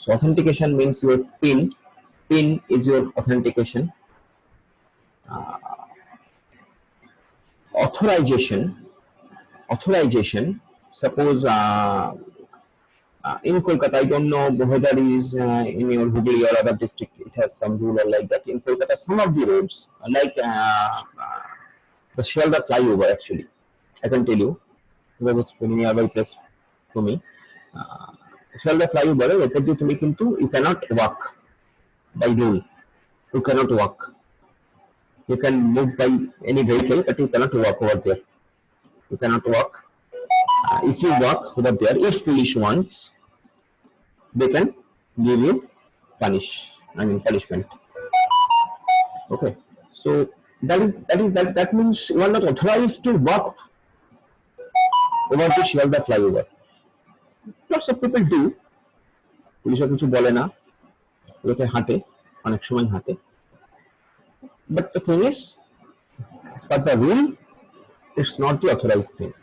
So authentication means your PIN. PIN is your authentication. Authorization. Suppose in Kolkata, I don't know whether it is in your Hubli or other district, it has some rule or like that. In Kolkata, some of the roads, like the Shialda flyover, actually, I can tell you, because it's very nearby place to me. Shialda flyover, you cannot walk by rule. You cannot walk. You can move by any vehicle, but you cannot walk over there. You cannot walk. If you walk over there, if police wants, they can give you punishment. Okay, so that means you are not authorized to walk over the Shialda flyover. Lots of people do. পুলিশও কিছু বলে না, লোকে হাঁটে, অনেক সময় হাঁটে। But the thing is, as per the rule, it's not the authorized thing.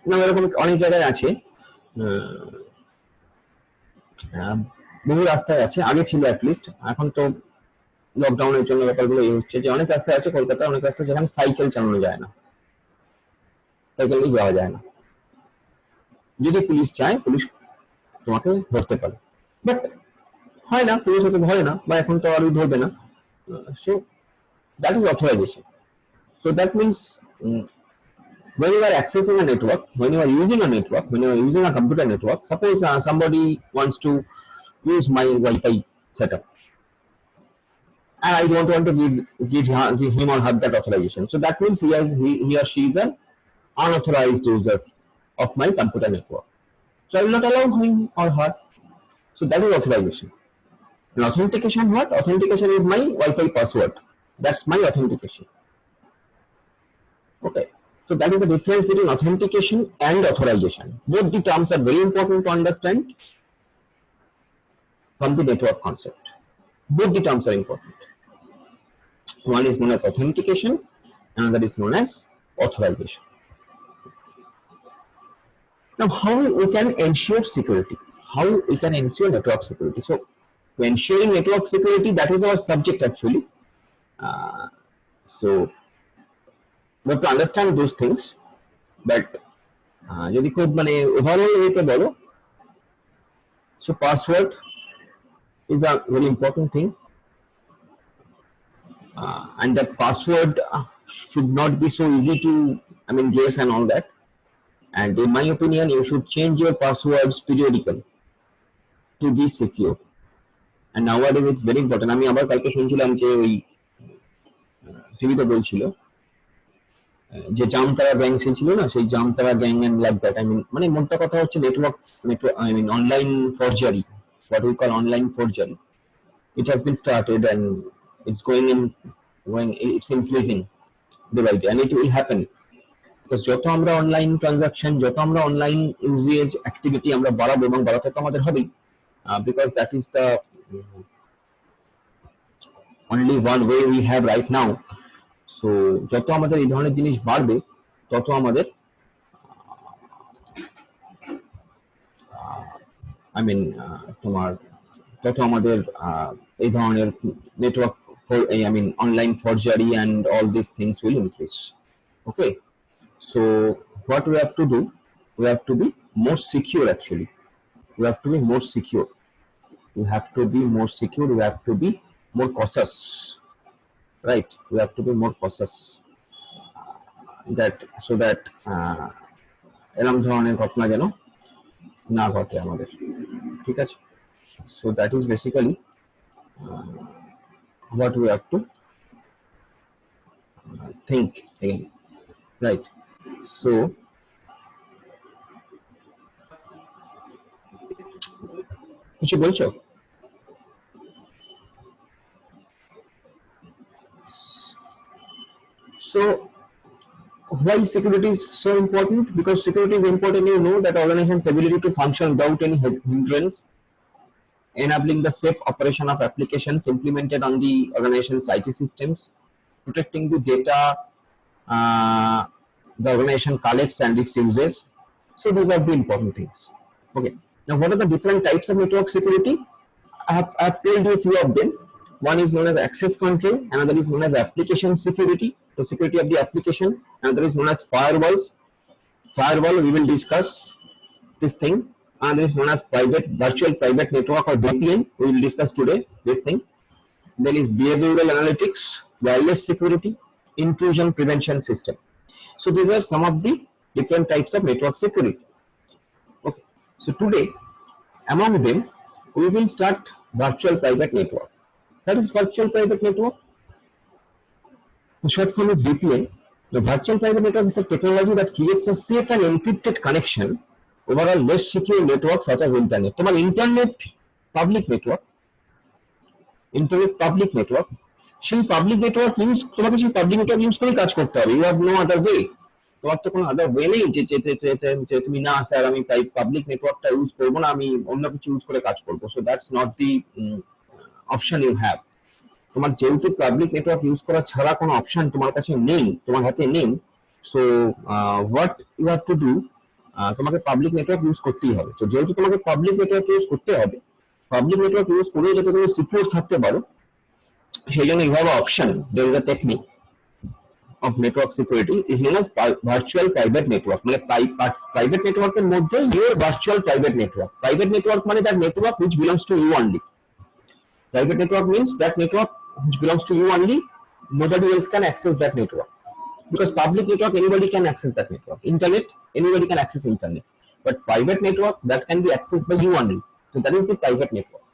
না, এরকম অনেক জায়গায় আছে, বহু রাস্তায় আছে, আগে ছিল অ্যাটলিস্ট, এখন তো লকডাউনের জন্য ব্যাপারগুলো এই হচ্ছে যে অনেক রাস্তায় আছে কলকাতায়, অনেক রাস্তায় যেখানে সাইকেল চালানো যায় না, সাইকেল নিয়ে যাওয়া যায় না। যদি পুলিশ চায়, পুলিশ তোমাকে ধরতে পারে, বাট হয় না, পুলিশ হয়তো ধরে না, বা এখন তো আর ধরবে না। So that is authorisation. So that means when you are accessing a network, when you are using a network, when you are using a computer network, suppose somebody wants to use my Wi-Fi setup, and I don't want to give him or her that authorization. So that means he or she is an unauthorized user of my computer network. So I will not allow him or her. So that is authorization. And authentication, what? Authentication is my Wi-Fi password. That's my authentication. Okay. So that is the difference between authentication and authorization. Both the terms are very important to understand from the network concept. Both the terms are important. One is known as authentication, another is known as authorization. Now, how we can ensure security? How we can ensure network security? So, ensuring network security, that is our subject actually. So, we have to understand those things. But, যদি খুব মানে overall হইতে বলো, so password is a very important thing. And that password should not be so easy to, guess and all that. And in my opinion, you should change your passwords periodically to be secure. And nowadays it's very important. আমি আবার কালকে শুনছিলাম যে ওই টিভিতে বলছিল যে Jamtara gang ছিল না, সেই Jamtara gang and like that. মানে মোটা কথা হচ্ছে network online forgery, what we call online forgery. It has been started and it's it's increasing day by day, and it will happen because যত আমরা অনলাইন ট্রানজাকশন, যত আমরা অনলাইন ইউজেজ অ্যাক্টিভিটি আমরা বাড়াবো, এবং বাড়াতে তো আমাদের হবেই, because that is the only one way we have right now. So যত আমাদের এই ধরনের জিনিস বাড়বে, তত আমাদের তত আমাদের এই ধরনের network online forgery and all these things will increase. Okay, so what we have to do, we have to be more secure actually. We have to be more secure. We have to be more secure. We have to be more cautious. Right? We have to be more cautious. So that এরকম ধরনের ঘটনা যেন না ঘটে আমাদের, ঠিক আছে? So that is basically what we have to think again, right? So কিছু বলছো? So why security is so important? Because security is important, you know, that organization's ability to function without any hindrance, enabling the safe operation of applications implemented on the organization's IT systems, protecting the data the organization collects and its uses. So these are the important things. Okay. Now, what are the different types of network security? I've told you a few of them. One is known as access control, another is known as application security, the security of the application, another is known as firewalls. Firewall, we will discuss this thing. Another is known as virtual private network or VPN, we will discuss today this thing. Then is behavioral analytics, wireless security, intrusion prevention system. So these are some of the different types of network security. Okay, so today among them we will start virtual private network. That is virtual private network. The short form is VPN. The virtual private network is a technology that creates a safe and encrypted connection over a less secure network such as internet. তোমার internet public network, সেই public network use, তোমাকে সেই public network use করেই কাজ করতে হবে। You have no other way, তোমার তো কোনো আদার ওয়ে নেই যে তুমি না স্যার আমি পাবলিক নেটওয়ার্কটা ইউজ করবো না, আমি অন্য কিছু ইউজ করে কাজ করবো। So that's not the option you have. তোমার যেহেতু পাবলিক নেটওয়ার্ক ইউজ করা ছাড়া কোনো অপশন তোমার কাছে নেই, তোমার হাতে নেই, so what you have to do, তোমাকে পাবলিক নেটওয়ার্ক ইউজ করতেই হবে। তো যেহেতু তোমাকে পাবলিক নেটওয়ার্ক ইউজ করতে হবে, পাবলিক নেটওয়ার্ক ইউজ করে যাতে তুমি সিকিউর থাকতে পারো, সেই জন্য you have a option, there is a technique of network security is known as virtual private network. মানে private network এর মধ্যে your virtual private network. Private network মানে that network which belongs to you only. Private network means that network which belongs to you only. Nobody else can access that network. Because public network, anybody can access that network. Internet, anybody can access internet. But private network, that can be accessed by you only. So that is the private network.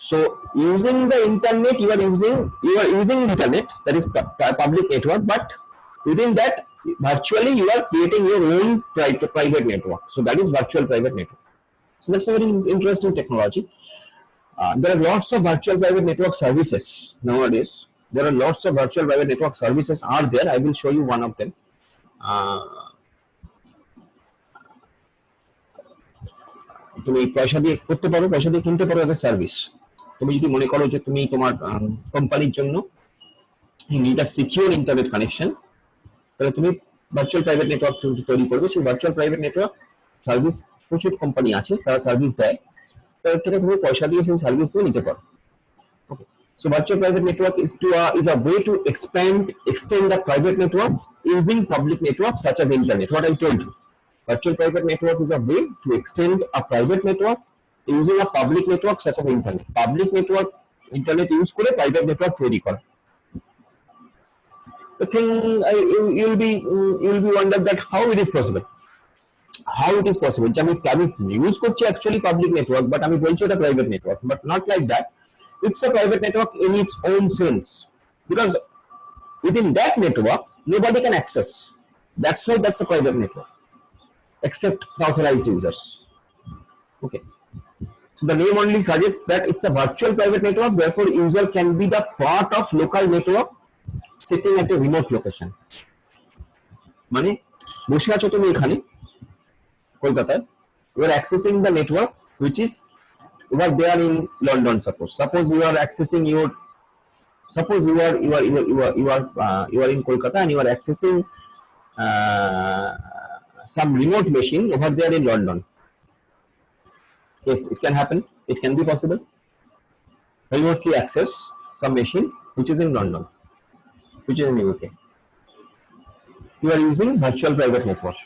So using the internet, you are using internet, that is public network, but within that virtually you are creating your own private network. So that is virtual private network. So that's a very interesting technology. There are lots of virtual private network services nowadays. There are lots of virtual private network services are there. I will show you one of them. তুমি পয়সা দিয়ে করতে পারো, পয়সা দিয়ে কিনতে পারো এদের সার্ভিস। তুমি যদি মনে করো যে তুমি তোমার কোম্পানির জন্য একটা সিকিউর ইন্টারনেট কানেকশন, তাহলে তুমি ভার্চুয়াল প্রাইভেট নেটওয়ার্ক তৈরি করবে। সেই ভার্চুয়াল প্রাইভেট নেটওয়ার্ক সার্ভিস প্রচুর কোম্পানি আছে, তারা সার্ভিস দেয়, তাদের থেকে তুমি পয়সা দিয়ে সেই সার্ভিস তুমি নিতে পারো। Okay, so virtual private network is a way to extend the private network using public network such as internet. What I told you, virtual private network is a way to extend a private network using a public network such as internet. Public network internet use করে private network তৈরি করা। The thing you'll be wonder that how it is possible. How it is possible? যে আমি use করছি actually public network, but আমি বলছি এটা private network, but not like that. It's a private network in its own sense, because within that network nobody can access. That's why that's a private network, except authorized users. Okay. So the name only suggests that it's a virtual private network, therefore user can be the part of local network sitting at a remote location. মানে বসে আছো তুমি এখানে কলকাতায়, you are accessing the network which is over there in London. Suppose you are accessing you are in Kolkata and you are accessing some remote machine over there in London. Yes, it can happen. It can be possible. Remotely access some machine which is in London, which is in UK. You are using virtual private network,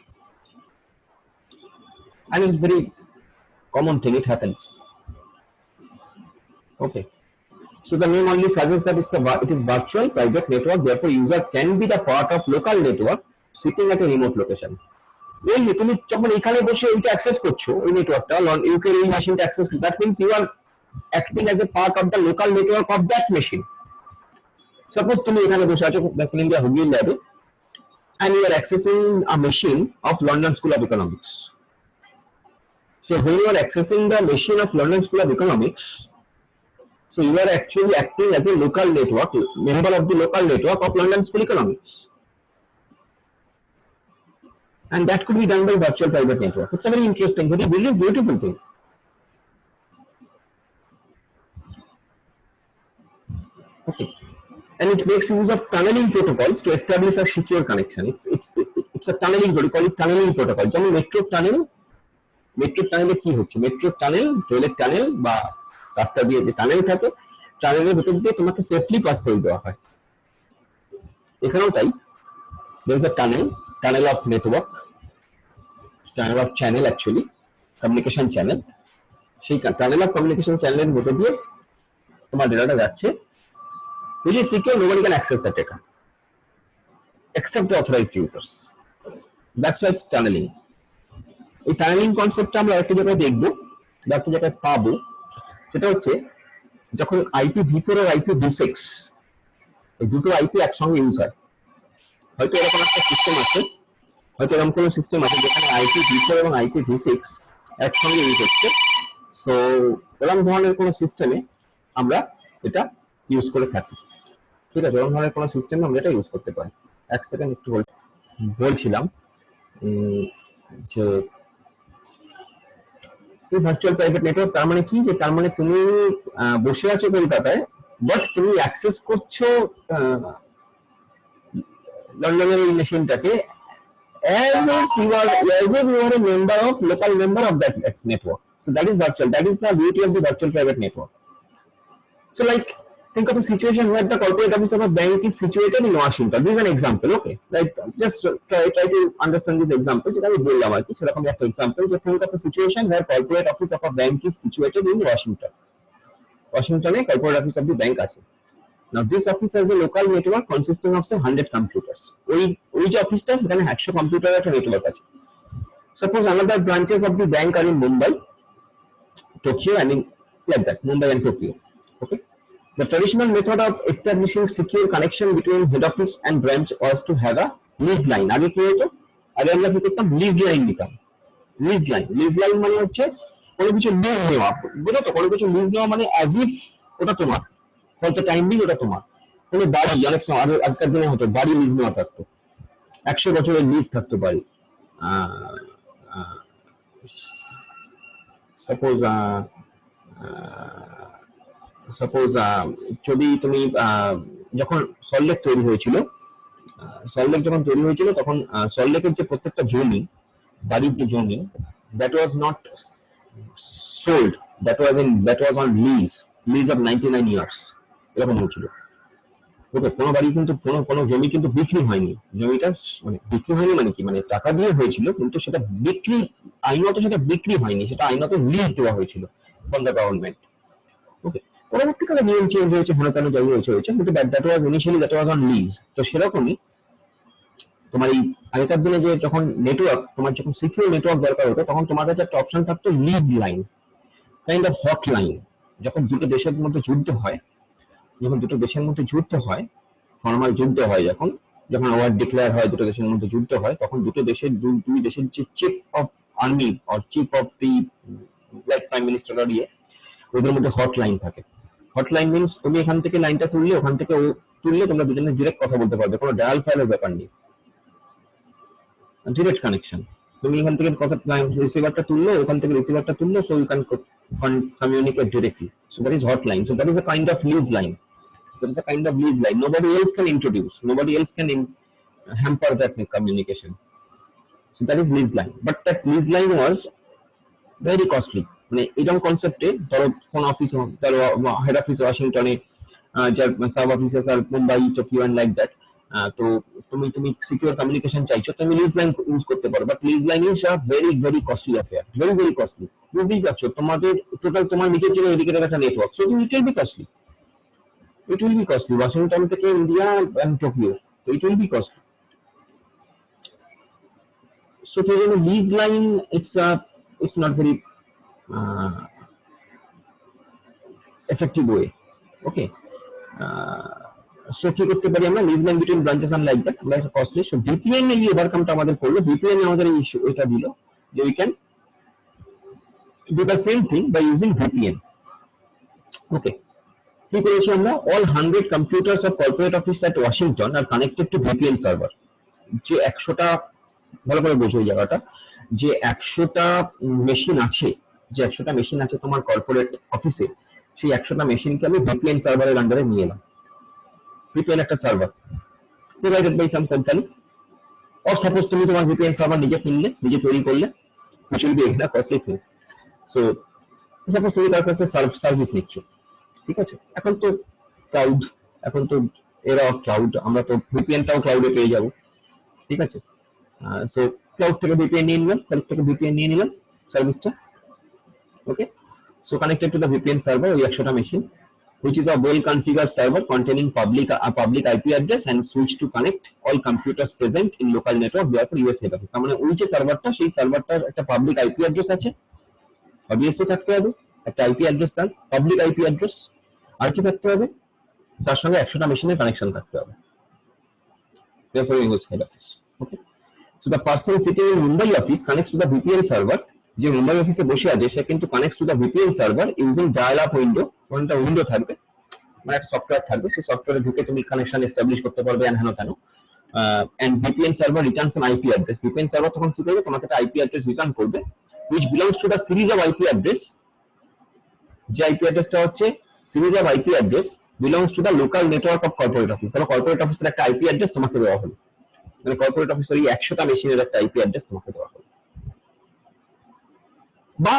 and it's very common thing. It happens. Okay. So the name only suggests that it is virtual private network. Therefore, user can be the part of local network sitting at a remote location. এই তুমি যখন এখানে বসে এইটা access করছো, ওই নেটওয়ার্কটা ইউকে এই মেশিনটা access, that means you are acting as a part of the local network of that machine. Suppose তুমি এখানে বসে আছো ব্যাক ইন ইন্ডিয়া হুগলি ল্যাবে, and you are accessing a machine of London School of Economics. So when you are accessing the machine of London School of Economics, so you are actually acting as a local network, member of the local network of London School of Economics. And that could be done by virtual private network. It's a very interesting, very beautiful thing. Okay, and it makes use of tunneling protocols to establish a secure connection. It's a tunneling protocol. Call it tunneling protocol. যেমন metro টানেলে কি হচ্ছে, metro tunnel, রেলের tunnel বা রাস্তা দিয়ে যে tunnel থাকে, টানেলের ভেতর দিয়ে তোমাকে সেফলি পাস করে দেওয়া হয়। এখানেও তাই, there is a tunnel of network, tunnel of channel actually, communication channel। সেই টানেল অফ কমিউনিকেশন চ্যানেলের মধ্যে দিয়ে তোমার ডেটাটা যাচ্ছে, which is secure, nobody can access the data except the authorized users. That's why it's tunneling. এই tunnelling কনসেপ্টটা আমরা একটা জায়গায় দেখবো বা একটা জায়গায় পাবো, সেটা হচ্ছে যখন IPv4 আর IPv6 এই দুটো আইপি একসঙ্গে ইউজ হয়। হয়তো এরকম একটা সিস্টেম আছে, হয়তো এরকম কোনো সিস্টেম আছে যেখানে IPv4 এবং IPv6 একসঙ্গে ইউজ হচ্ছে। সো এরকম ধরনের কোনো সিস্টেমে আমরা এটা ইউজ করে থাকি, ঠিক আছে? এরকম ধরনের কোনো সিস্টেমে আমরা এটা ইউজ করতে পারি। এক সেকেন্ড একটু বলছিলাম যে ভার্চুয়াল প্রাইভেট নেটওয়ার্ক তার মানে কি, যে তার মানে তুমি বসে আছো কলকাতায়, বাট তুমি অ্যাক্সেস করছো লন্ডনের এই মেশিনটাকে as if you are a local member of that network. So that is virtual. That is the beauty of the virtual private network. So like think of a situation where the corporate office of a bank is situated in Washington. This is an example, okay? Like just try to understand this example. যেটা আমি বললাম আর কি, সেরকম একটা example. যে think of a situation where corporate office of a bank is situated in Washington. Washington A corporate office of the bank আছে। Now this office has a local network consisting of say 100 computers. ওই যে অফিসটা সেখানে 100 কম্পিউটারের একটা network আছে। Suppose another branches of the bank are in Mumbai, Tokyo, and in like that, Mumbai and Tokyo. Okay. The traditional method of establishing secure connection between head office and branch was to have a lease line. আগে কি হতো? আগে আমরা কি করতাম? Lease line নিতাম। Lease line মানে হচ্ছে কোনো কিছু লিজ নেওয়া, বুঝলো তো? কোনো কিছু লিজ নেওয়া মানে অ্যাজ ইফ ওটা তোমার, হয়তো টাইম বিল ওটা তোমার। কোনো বাড়ি, অনেক সময় আগেকার দিনে হতো বাড়ি লিজ নেওয়া থাকতো, 100 বছরের লিজ থাকতো বাড়ি। সাপোজ যদি তুমি যখন সল্টলেক তৈরি হয়েছিল, তখন সল্টলেকের যে প্রত্যেকটা জমি, বাড়ির যে জমি, that was not sold, that was on lease of 99 years, এরকম হয়েছিল। ওকে, কোনো বাড়ি কিন্তু কোনো জমি কিন্তু বিক্রি হয়নি, জমিটা মানে বিক্রি হয়নি মানে কি, মানে টাকা দিয়ে হয়েছিল কিন্তু সেটা বিক্রি, আইনত সেটা বিক্রি হয়নি, সেটা আইনত লিজ দেওয়া হয়েছিল ফ্রম দ্য গভর্নমেন্ট। ওকে, পরবর্তীকালে নিয়ম চেঞ্জ হয়েছে, ঘন কেন যাই হয়েছে, কিন্তু that was initially that was on lease. তো সেরকমই তোমার এই আগেকার দিনে যে যখন নেটওয়ার্ক, তোমার যখন সিকিউর নেটওয়ার্ক দরকার হতো, তখন তোমার কাছে একটা অপশন থাকতো lease line, kind of hot line. যখন দুটো দেশের মধ্যে যুদ্ধ হয়, ফর্মাল যুদ্ধ হয়, যখন ওয়ার ডিক্লেয়ার হয়, দুটো দেশের মধ্যে যুদ্ধ হয়, তখন দুই দেশের যে chief of army or chief of the like prime minister আর ওদের মধ্যে হট লাইন থাকে। হট লাইন মিনস তুমি এখান থেকে লাইনটা তুললে, ওখান থেকে ও তুললে, তোমরা দুজনে ডিরেক্ট কথা বলতে পারবে, কোনো ডায়াল ফাইলের ব্যাপার নেই, ডিরেক্ট কানেকশন। তুমি এখান থেকে কথা রিসিভারটা তুললো, ওখান থেকে রিসিভারটা তুললো, so you can communicate directly. So that is hotline. So that is a kind of lease line. Nobody else can introduce, nobody else can hamper that communication. So that is lease line. But that lease line was very costly. মানে এরকম কনসেপ্টে ধরো কোন office, ধরো head office ওয়াশিংটনে, যার sub offices আর Mumbai, Tokyo and like that. তো তুমি সিকিউর কমিউনিকেশন চাইছো, তুমি লিজ লাইন ইউজ করতে পারো, but lease line is a very costly affair, very costly. বুঝতেই পারছো, তোমাদের টোটাল তোমার নিজের জন্য ডেডিকেটেড একটা network, so it will be costly. Washington থেকে ইন্ডিয়া এন্ড টোকিও, তো it will be costly. So lease line it's not very effective way. Okay, so কি করতে পারি আমরা, lease line between branches and like that, like costly. So VPN এই ওভারকামটা আমাদের করলো, ভিপিএন আমাদের এই ইস্যু এটা দিল যে we can do the same thing by using VPN. Okay, কি করেছি আমরা, all 100 computers of corporate office at Washington are connected to VPN server। যে 100টা, ভালো করে বোঝো এই জায়গাটা, যে 100টা মেশিন আছে তোমার কর্পোরেট অফিসে, সেই 100টা মেশিনকে আমি ভিপিএন সার্ভারের আন্ডারে নিয়ে এলাম। ভিপিএন একটা server provided by some company, or suppose তুমি তোমার ভিপিএন সার্ভার নিজে কিনলে, নিজে তৈরি করলে, which will be a costly thing. So suppose তুমি তার কাছে সার্ভিস নিচ্ছ, ঠিক আছে? এখন তো ক্লাউড, এখন তো এরা অফ ক্লাউড, আমরা তো ভিপিএনটাও ক্লাউডে পেয়ে যাব, ঠিক আছে? সো ক্লাউড থেকে ভিপিএন নিয়ে নিলাম, ক্লাউড থেকে ভিপিএন নিয়ে নিলাম সার্ভিসটা, ওকে? So connected to the VPN server ওই 100টা machine, which is a well configured server containing public IP address and switch to connect all computers present in local network therefore US head office। মানে ওই যে সার্ভারটা, সেই সার্ভারটার একটা public IP address আছে, obviously থাকতে হবে একটা আইপি অ্যাড্রেস, তার পাবলিক আইপি অ্যাড্রেস, আর কি থাকতে হবে, তার সঙ্গে 100টা মেশিনের কানেকশন থাকতে হবে, therefore US head office, okay? So the person sitting in Mumbai office connects to the VPN server, যে মুম্বাই অফিসে বসে আছে সে কিন্তু connects to the VPN server using dial up window, কোনটা উইন্ডো থাকবে, মানে একটা সফটওয়্যার থাকবে, সেই সফটওয়্যারে ঢুকে তুমি কানেকশন এস্টাবলিশ করতে পারবে এন্ড হেন তেন, and VPN server returns an IP address. VPN server তখন কি করবে, তোমাকে একটা আইপি অ্যাড্রেস রিটার্ন করবে which belongs to the series of IP address, যে আইপি অ্যাড্রেসটা হচ্ছে series of IP address belongs to the local network of corporate office। তাহলে কর্পোরেট অফিসের একটা আইপি অ্যাড্রেস তোমাকে দেওয়া হলো, মানে কর্পোরেট অফিসের এই 100টা মেশিনের একটা আইপি অ্যাড্রেস তোমাকে দেওয়া হলো, বা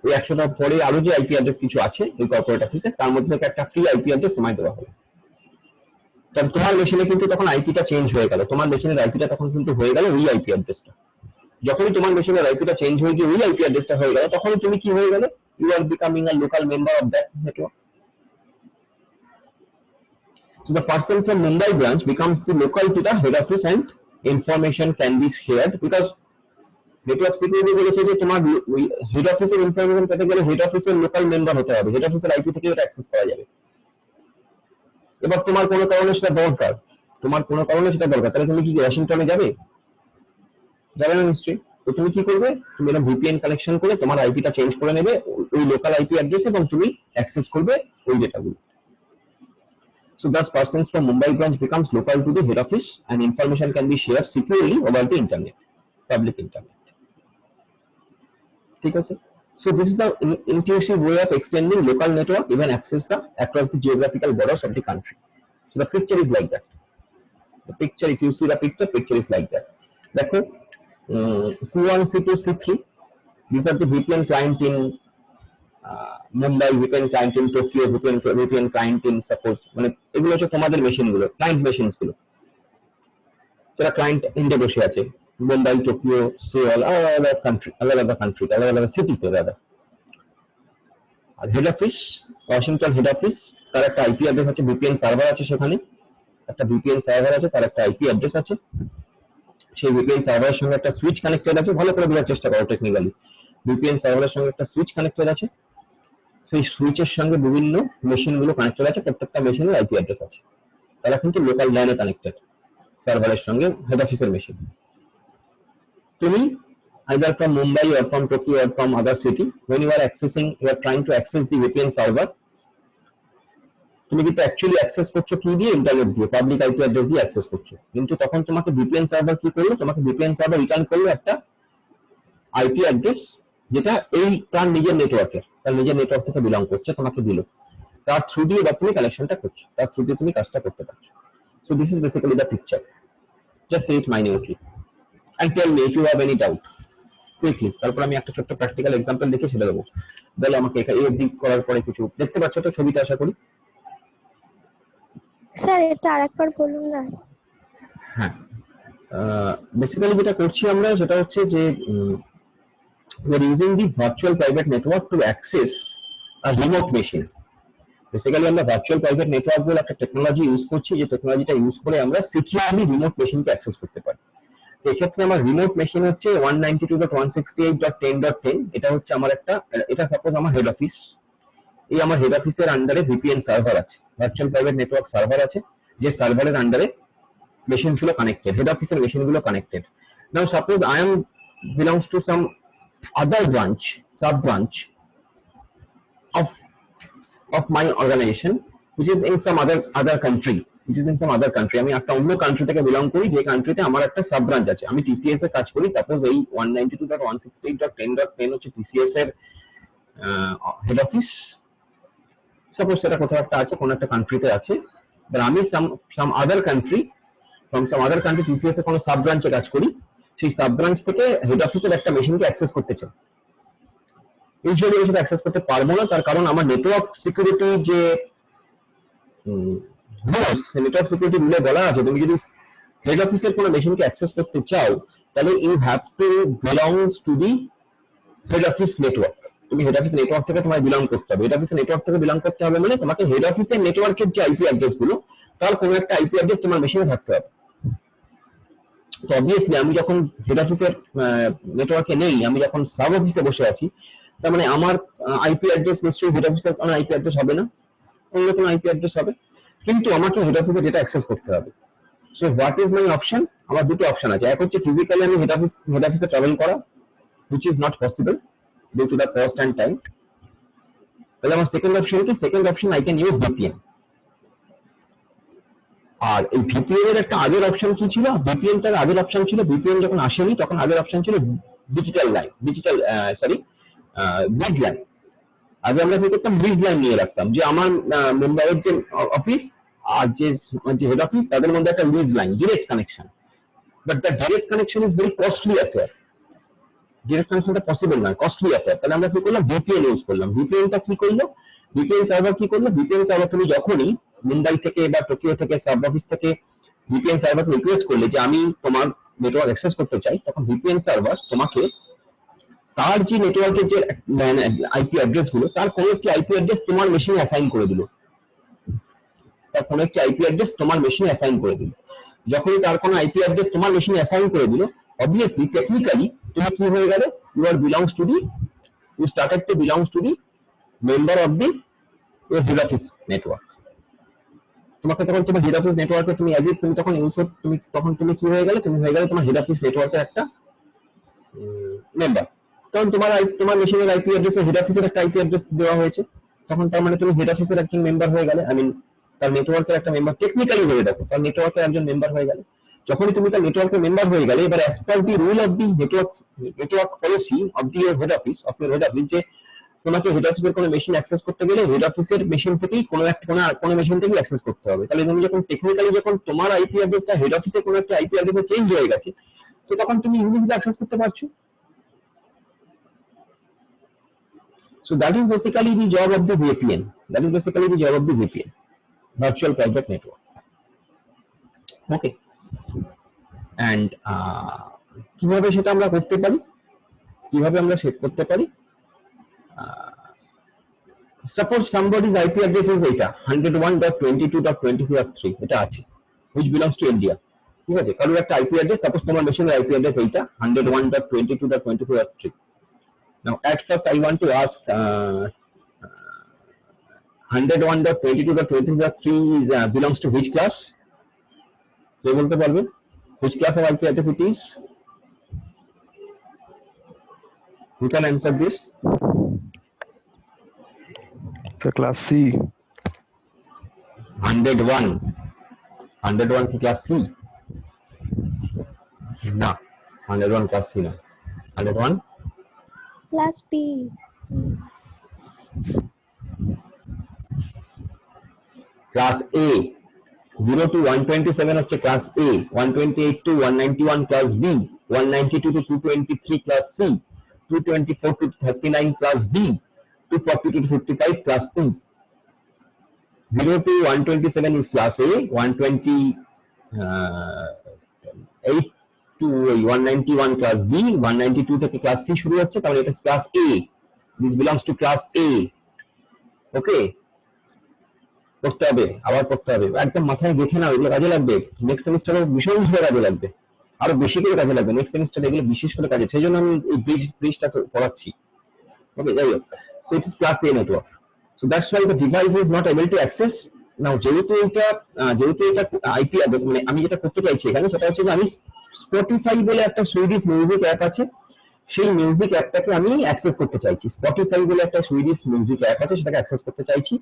ওই 100টার পরে আরো যে আইপি অ্যাড্রেস কিছু আছে ওই কর্পোরেট অফিসে, তার মধ্যে থেকে একটা ফ্রি আইপি অ্যাড্রেস তোমায় দেওয়া হবে। তাহলে তোমার মেশিনে কিন্তু তখন আইপিটা চেঞ্জ হয়ে গেল, তোমার মেশিনের আইপিটা তখন কিন্তু হয়ে গেল ওই আইপি অ্যাড্রেসটা। যখনই তোমার মেশিনের আইপিটা চেঞ্জ হয়ে গিয়ে ওই আইপি অ্যাড্রেসটা হয়ে গেল, তখন তুমি কি হয়ে গেলে, you are becoming a local member of that network. So the person from Mumbai branch becomes the local to the head office and information can be shared because network security বলেছে যে তোমার হেড অফিসের information পেতে গেলে head অফিসের local member হতে হবে, head অফিসের আইপি থেকে এটা অ্যাক্সেস করা যাবে। এবার তোমার কোনো কারণে সেটা দরকার, তাহলে তুমি কি ওয়াশিংটনে যাবে? যাবে না নিশ্চয়ই। তো তুমি কি করবে, তুমি একটা ভিপিএন কানেকশন করে তোমার আইপিটা চেঞ্জ করে নেবে ওই লোকাল আইপি অ্যাড্রেস এবং তুমি অ্যাক্সেস করবে ওই ডেটাগুলো। So thus persons from Mumbai branch becomes local to the head office and information can be shared securely over the internet, public internet. ঠিক আছে? So this is the intuitive way of extending local network even access the across the geographical borders of the country. So the picture is like that. The picture, if you see the picture is like that. দেখো C1, C2, C3, these are the VPN client in Mumbai, VPN client in Tokyo, VPN client in suppose, মানে এগুলো হচ্ছে তোমাদের মেশিনগুলো, client machines গুলো, যারা client India বসে আছে, মুম্বাই, টোকিও, সিওল, আলাদা কান্ট্রি, আলাদা সিটিতে দাদা। আর head office, Washington head office, তার একটা আইপি অ্যাড্রেস আছে, ভিপিএন সার্ভার আছে, সেখানে একটা ভিপিএন সার্ভার আছে, তার একটা আইপি অ্যাড্রেস আছে, সেই ভিপিএন সার্ভারের সঙ্গে একটা সুইচ কানেক্টেড আছে, ভালো করে বোঝার চেষ্টা করো টেকনিক্যালি, ভিপিএন সার্ভারের সঙ্গে একটা সুইচ কানেক্টেড আছে, সেই সুইচের সঙ্গে বিভিন্ন মেশিনগুলো কানেক্টেড আছে, প্রত্যেকটা মেশিনের আইপি অ্যাড্রেস আছে, তারা কিন্তু লোকাল ল্যানে কানেক্টেড সার্ভারের সঙ্গে হেড অফিসের মেশিন। তুমি either from Mumbai or from Tokyo or from other city, when you are trying to access the VPN server, তুমি কিন্তু অ্যাকচুয়ালি অ্যাক্সেস করছো কি দিয়ে, ইন্টারনেট দিয়ে, পাবলিক আইপি অ্যাড্রেস দিয়ে অ্যাক্সেস করছো, কিন্তু তখন তোমাকে ভিপিএন সার্ভার কি করলো, তোমাকে ভিপিএন সার্ভার রিটার্ন করলো একটা আইপি অ্যাড্রেস যেটা এই তার নিজের নেটওয়ার্ক থেকে বিলং করছে, তোমাকে দিল, তার থ্রু দিয়ে এবার তুমি কানেকশনটা করছো, তার থ্রু দিয়ে তুমি কাজটা করতে পারছো। So this is basically the picture, just say it minutely and tell me if you have any doubt quickly। তারপর আমি একটা ছোট্ট প্র্যাকটিক্যাল এক্সাম্পল দেখে ছেড়ে দেবো। তাহলে আমাকে এই অবধি করার পরে কিছু দেখতে পাচ্ছ তো ছবিটা, আশা করি। স্যার এটা আরেকবার বলুন না। হ্যাঁ, বেসিক্যালি যেটা করছি আমরা সেটা হচ্ছে যে we are using the virtual private network to access a remote machine। Basically আমরা ভার্চুয়াল প্রাইভেট নেটওয়ার্ক বলে একটা টেকনোলজি ইউজ করছি, যে টেকনোলজিটা ইউজ করে আমরা সিকিউরলি রিমোট মেশিনকে অ্যাক্সেস করতে পারি। এক্ষেত্রে আমার রিমোট মেশিন হচ্ছে 192.168.10.10, এটা হচ্ছে আমার একটা, এটা সাপোজ আমার হেড অফিস, এই আমার হেড অফিসের আন্ডারে ভিপিএন সার্ভার আছে, ভার্চুয়াল প্রাইভেট নেটওয়ার্ক সার্ভার আছে, যে সার্ভারের আন্ডারে মেশিনগুলো কানেক্টেড, হেড অফিসের মেশিনগুলো connected. Now suppose I am belongs to some other branch, sub branch of my organization which is in some other country, আমি একটা অন্য কান্ট্রি থেকে বিলং করি, যে কান্ট্রিতে আমার একটা সাব ব্রাঞ্চ আছে, আমি টিসিএস এর কাজ করি, সাপোজ এই 192.168.10.10 হচ্ছে টিসিএস এর হেড অফিস, সাপোজ সেটা কোথাও একটা আছে, কোন একটা কান্ট্রিতে আছে, বাট আমি some other country টিসিএস এর কোনো সাব ব্রাঞ্চে কাজ করি, সেই সাব ব্রাঞ্চ থেকে হেড অফিসের একটা মেশিনকে অ্যাক্সেস করতে চাই। ইউজুয়ালি আমি সেটা অ্যাক্সেস করতে পারবো না, তার কারণ আমার নেটওয়ার্ক সিকিউরিটি যে নেটওয়ার্ক সিকিউরিটি রুলে বলা আছে তুমি যদি হেড অফিসের কোনো মেশিনকে অ্যাক্সেস করতে চাও তাহলে you have to belongs to the head office network. তুমি হেড অফিস নেটওয়ার্ক থেকে তোমায় বিলং করতে হবে। হেড অফিসের নেটওয়ার্ক থেকে বিলং করতে হবে মানে তোমাকে হেড অফিসের নেটওয়ার্কের যে আইপি অ্যাড্রেস গুলো তার কোনো একটা আইপি অ্যাড্রেস তোমার মেশিনে থাকতে হবে। তো অবভিয়াসলি আমি যখন হেড অফিসের নেটওয়ার্কে নেই, আমি যখন সাব অফিসে বসে আছি, তার মানে আমার আইপি অ্যাড্রেস নিশ্চয়ই হেড অফিসের কোনো আইপি অ্যাড্রেস হবে না, অন্য কোনো আইপি অ্যাড্রেস হবে, কিন্তু আমাকে হেড অফিসে ডেটা অ্যাক্সেস করতে হবে। So what is my option? আমার দুটো অপশন আছে। এক হচ্ছে ফিজিক্যালি আমি হেড অফিসে ট্রাভেল করা, which is not possible due to the cost and time. তাহলে আমার সেকেন্ড অপশন কি? Second option I can use VPN. আর এই ভিপিএন এর একটা আগের অপশন কি ছিল? ভিপিএন টার আগের অপশন ছিল, ভিপিএন যখন আসেনি তখন আগের অপশন ছিল ডিজিটাল লাইন, ব্রিজ লাইন। আগে আমরা কি করতাম? ব্রিজ লাইন নিয়ে রাখতাম, যে আমার মুম্বাইয়ের যে অফিস আর যে হেড অফিস তাদের মধ্যে একটা bridge line, direct connection. But the direct connection is very costly affair. Direct কানেকশনটা পসিবল নয়, কস্টলি অ্যাফেয়ার। তাহলে আমরা কি করলাম? ভিপিএন ইউজ করলাম। ভিপিএনটা কি করলো? ভিপিএন সার্ভার কি করলো? ভিপিএন সার্ভার তুমি যখনই মুম্বাই থেকে বা টোকিও থেকে সাব অফিস থেকে ভিপিএন সার্ভারকে রিকোয়েস্ট করলে যে আমি তোমার নেটওয়ার্ক অ্যাক্সেস করতে চাই, তখন ভিপিএন সার্ভার তোমাকে তার যে নেটওয়ার্কের যে আইপি অ্যাড্রেস গুলো, তার কোনো একটি আইপি অ্যাড্রেস তোমার মেশিনে অ্যাসাইন করে দিল। তার কোনো একটি আইপি অ্যাড্রেস তোমার মেশিনে অ্যাসাইন করে দিল। যখনই তার কোনো আইপি অ্যাড্রেস তোমার মেশিনে অ্যাসাইন করে দিল, obviously technically তুমি কি হয়ে গেলে? you started to belongs to the member of the your head office network. তোমাকে তখন তোমার হেড অফিস নেটওয়ার্কে তুমি অ্যাজ ইফ তুমি তখন ইউজ তুমি তখন তুমি কি হয়ে গেলে? তুমি হয়ে গেলে তোমার হেড অফিস নেটওয়ার্কের একটা মেম্বার। কারণ তোমার মেশিনের আইপি অ্যাড্রেসে হেড অফিসের একটা আইপি অ্যাড্রেস দেওয়া হয়েছে, তখন তার মানে তুমি হেড অফিসের একজন মেম্বার হয়ে গেলে। আই মিন তার নেটওয়ার্কের একটা মেম্বার, টেকনিক্যালি হয়ে দেখো তার নেটওয়ার্কের একজন মেম্বার হয়ে গেলে। যখনই তুমি তার নেটওয়ার্কের মেম্বার হয়ে গেলে, এবার as per the rule of the network policy of the head office যে তোমাকে হেড অফিসের কোনো মেশিন অ্যাক্সেস করতে গেলে হেড অফিসের মেশিন থেকেই কোনো মেশিন থেকেই অ্যাক্সেস করতে হবে। তাহলে তুমি যখন টেকনিক্যালি যখন তোমার আইপি অ্যাড্রেসটা হেড অফিসের কোনো একটা আইপি অ্যাড্রেসে চেঞ্জ হয়ে গেছে, তো তখন তুমি ইজিলি অ্যাক্সেস করতে পারছো। So that is basically the job of the VPN. Virtual Private Network. Okay. And কিভাবে সেটা আমরা করতে পারি? কিভাবে আমরা সেট করতে পারি? Suppose somebody's IP address is এটা 101.22.23 এটা আছে, which belongs to India. ঠিক আছে? কারোর একটা IP address, suppose তোমার মেশিনের IP address এইটা 101.22.23. Now, at first, I want to ask 101.22.23 is belongs to which class? কে বলতে পারবে? Which class of IP address it is? Who can answer this? So class C. 101 কি class C? না, 101 class C না. 101 class B. Class A 0 to 127 হচ্ছে class A, 128 to 191 class B, 192 to 223 class C, 224 to 39 class D, 242 to 55 class E. 0 to 127 is class A, 128 to 191 class B, 192 থেকে class C শুরু হচ্ছে, তাহলে এটা class A. This belongs to class A. Okay? করতে হবে, আবার করতে হবে, একদম মাথায় গেঁথে নাও, এগুলো কাজে লাগবে। নেক্সট সেমিস্টারে ভীষণ ভাবে কাজে লাগবে, আরো বেশি করে কাজে লাগবে নেক্সট সেমিস্টারে, এগুলো বিশেষ করে কাজে, সেই জন্য আমি এই ব্রিজটা পড়াচ্ছি। ওকে, যাই হোক। So it is class A network. So that's why the device is not able to access. Now যেহেতু এটা আইপি অ্যাড্রেস, মানে আমি যেটা করতে চাইছি এখানে সেটা হচ্ছে যে আমি স্পটিফাই বলে একটা সুইডিশ মিউজিক অ্যাপ আছে, সেই মিউজিক অ্যাপটাকে আমি অ্যাক্সেস করতে চাইছি। স্পটিফাই বলে একটা সুইডিশ মিউজিক অ্যাপ আছে, সেটাকে অ্যাক্সেস করতে চাইছি।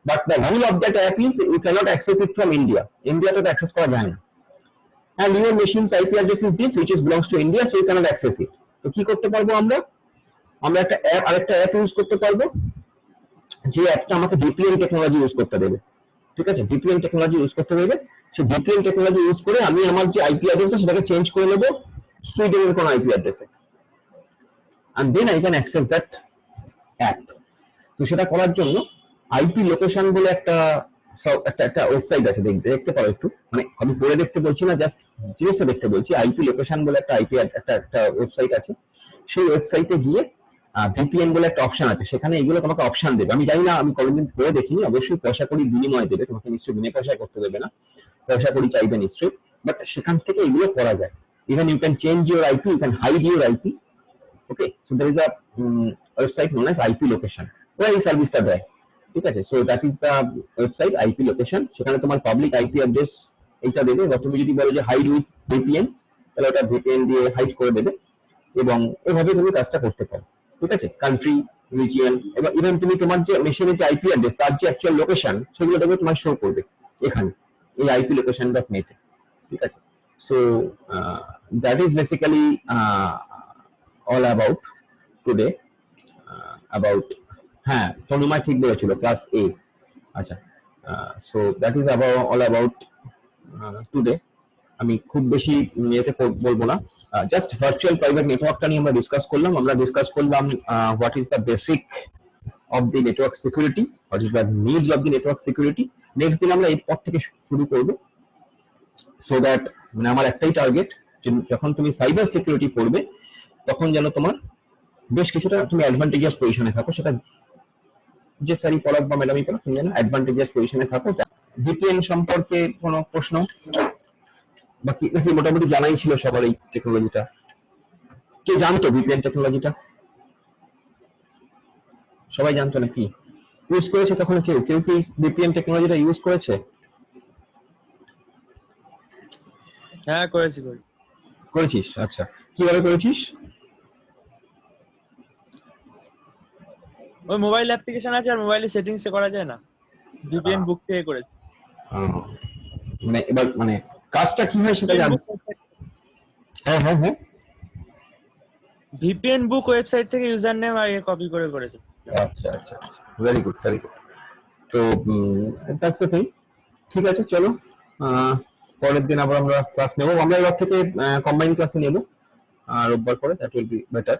But the rule of that app is you can't access it from India. ইন্ডিয়াতে তো অ্যাক্সেস করা যায় না। And your machine's IP address is this, which is belongs to India, so you cannot access it. তো কি করতে পারবো আমরা একটা অ্যাপ, আরেকটা অ্যাপ ইউজ করতে পারবো, যে অ্যাপটা আমাকে VPN টেকনোলজি ইউজ করতে দেবে। ঠিক আছে, VPN টেকনোলজি ইউজ করতে দেবে। সেই VPN টেকনোলজি ইউজ করে আমি আমার যে আইপি অ্যাড্রেস সেটাকে চেঞ্জ করে নেব সুইডেনের কোনো আইপি অ্যাড্রেসে, and then I can access that app. তো সেটা করার জন্য আইপি লোকেশন বলে একটা একটা ওয়েবসাইট আছে, দেখতে পারো একটু, মানে আমি পড়ে দেখতে বলছি না, জাস্ট জিনিসটা দেখতে বলছি। আইপি লোকেশন বলে একটা একটা ওয়েবসাইট আছে। সেই ওয়েবসাইটে গিয়ে ভিপিএন বলে একটা অপশন আছে, সেখানে এগুলো তোমাকে অপশন দেবে। আমি জানি না, আমি কোনোদিন পড়ে দেখিনি, অবশ্যই পয়সা করি বিনিময় দেবে, তোমাকে নিশ্চয়ই বিনা পয়সায় করতে দেবে না, পয়সা করি চাইবে নিশ্চয়ই, বাট সেখান থেকে এগুলো করা যায়। Even you can change your IP, you can hide your IP. Okay, so there is a website known as IP location, ওরা এই সার্ভিসটা দেয়। ঠিক আছে, so that is the website IP location. সেখানে তোমার পাবলিক আইপি অ্যাড্রেস এইটা দেবে, বা তুমি যদি বলো যে হাইড উইথ ভিপিএন, তাহলে ওটা ভিপিএন দিয়ে হাইড করে দেবে, এবং এভাবে তুমি কাজটা করতে পারো। ঠিক আছে, কান্ট্রি, রিজিয়ন, এবার ইভেন তুমি তোমার যে মেশিনের যে আইপি অ্যাড্রেস, তার যে অ্যাকচুয়াল লোকেশন, সেগুলো দেখবে তোমার শো করবে এখানে এই আইপি লোকেশন ডট নেটে। ঠিক আছে, so that is basically all about today, about, হ্যাঁ তনুমা ঠিক বলেছিল ক্লাস এ। আচ্ছা, so that is all about today. আমি খুব বেশি ইয়েতে বলবো না, জাস্ট ভার্চুয়াল প্রাইভেট নেটওয়ার্কটা নিয়ে আমরা ডিসকাস করলাম। What is the basic of the network security, what is the needs of the network security. Next দিন আমরা এরপর থেকে শুরু করবো, সো দ্যাট মানে আমার একটাই টার্গেট, যখন তুমি সাইবার সিকিউরিটি পড়বে তখন যেন তোমার বেশ কিছুটা তুমি অ্যাডভান্টেজিয়াস পজিশনে থাকো, সেটা যে স্যারই পড়াক বা ম্যাডামই পড়াক, তুমি যেন অ্যাডভান্টেজিয়াস পজিশনে থাকো। ভিপিএন সম্পর্কে কোনো প্রশ্ন বাকি নাকি মোটামুটি জানাই ছিল সবার? এই টেকনোলজিটা কে জানতো? ভিপিএন টেকনোলজিটা সবাই জানতো নাকি? ইউজ করেছে তখন কেউ কেউ কি ভিপিএন টেকনোলজিটা ইউজ করেছে? হ্যাঁ করেছি। করেছিস? আচ্ছা, কিভাবে করেছিস? ওই মোবাইল অ্যাপ্লিকেশন আছে, আর মোবাইলের সেটিংসে করা যায় না, ভিপিএন বুক থেকে করেছি। মানে এবার মানে কাজটা কি হয় সেটা জান? হ্যাঁ হ্যাঁ হ্যাঁ, ভিপিএন বুক ওয়েবসাইট থেকে ইউজার নেম আর কপি করে করেছে। আচ্ছা আচ্ছা, ভেরি গুড ভেরি গুড। তো দ্যাটস দ্য থিং। ঠিক আছে, চলো পরের দিন আবার আমরা ক্লাস নেব। আমরা এবার থেকে কম্বাইন ক্লাসে নেব আর রোববার করে, দ্যাট উইল বি বেটার।